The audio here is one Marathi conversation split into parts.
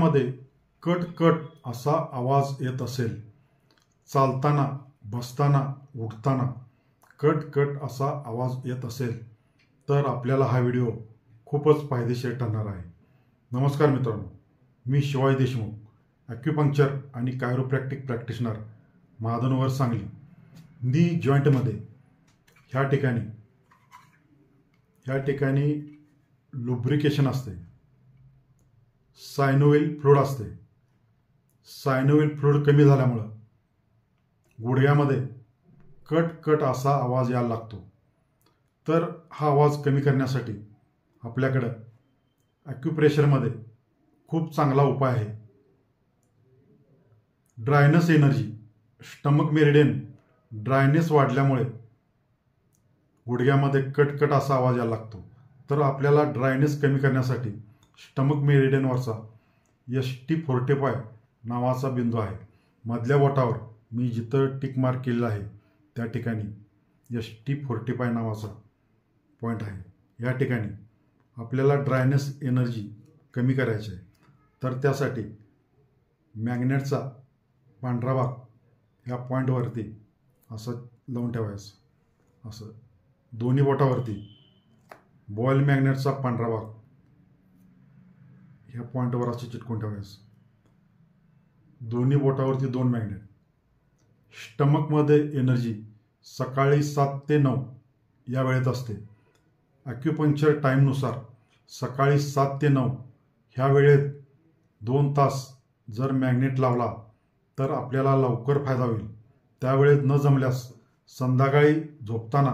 गुडघ्यामध्ये कट कट असा आवाज येत असेल, चालताना बसताना उठताना कट कट असा आवाज येत असेल तर आपल्याला हा व्हिडिओ खूपच फायदेशीर ठरणार आहे. नमस्कार मित्रांनो, मी शिवाजी देशमुख, ॲक्युपंक्चर आणि कायरोप्रॅक्टिक प्रॅक्टिशनर, महाधनुवर, सांगली. नी जॉईंटमध्ये ह्या ठिकाणी लुब्रिकेशन असते, सायनोव्हिल फ्लूइड असते. सायनोव्हिल फ्लूइड कमी झाल्यामुळं गुडघ्यामध्ये कट कट असा आवाज यायला लागतो. तर हा आवाज कमी करण्यासाठी आपल्याकडं ॲक्युप्रेशरमध्ये खूप चांगला उपाय आहे. Dryness energy, stomach meridian dryness वाढल्यामुळे गुडघ्यामध्ये कटकट असा आवाज यायला लागतो. तर आपल्याला ड्रायनेस कमी करण्यासाठी स्टमक मेरिडियनवरचा ST45 नावाचा बिंदू आहे. मधल्या बोटावर मी जिथं टिक मार्क केलेला आहे त्या ठिकाणी ST45 नावाचा पॉईंट आहे. या ठिकाणी आपल्याला ड्रायनेस एनर्जी कमी करायची आहे. तर त्यासाठी मॅग्नेटचा पांढरा भाग ह्या पॉईंटवरती असं लावून ठेवायचं. असं दोन्ही बोटावरती बॉल मॅग्नेटचा पांढरा भाग ह्या पॉईंटवर असं चिटकून ठेवायचं. दोन्ही बोटावरती 2 मॅग्नेट. स्टमकमध्ये एनर्जी सकाळी 7 ते 9 या वेळेत असते. ॲक्युपंक्चर टाईमनुसार सकाळी 7 ते 9 ह्या वेळेत 2 तास जर मॅग्नेट लावला तर आपल्याला लवकर फायदा होईल. त्यावेळेत न जमल्यास संध्याकाळी झोपताना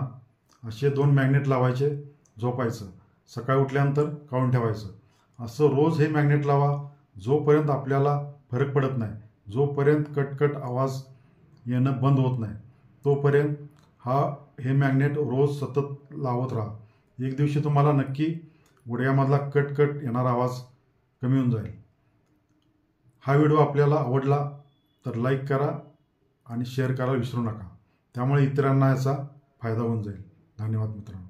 असे 2 मॅग्नेट लावायचे, झोपायचं. सकाळी उठल्यानंतर काढून ठेवायचं. असं रोज हे मॅग्नेट लावा जोपर्यंत आपल्याला फरक पडत नाही, जोपर्यंत कटकट आवाज येणं बंद होत नाही तोपर्यंत हे मॅग्नेट रोज सतत लावत राहा. एक दिवशी तुम्हाला नक्की गुडघ्यामधला कटकट येणारा आवाज कमी होऊन जाईल. हा व्हिडिओ आपल्याला आवडला तर लाईक करा आणि शेअर करायला विसरू नका. त्यामुळे इतरांना याचा फायदा होऊन जाईल. धन्यवाद मित्रांनो.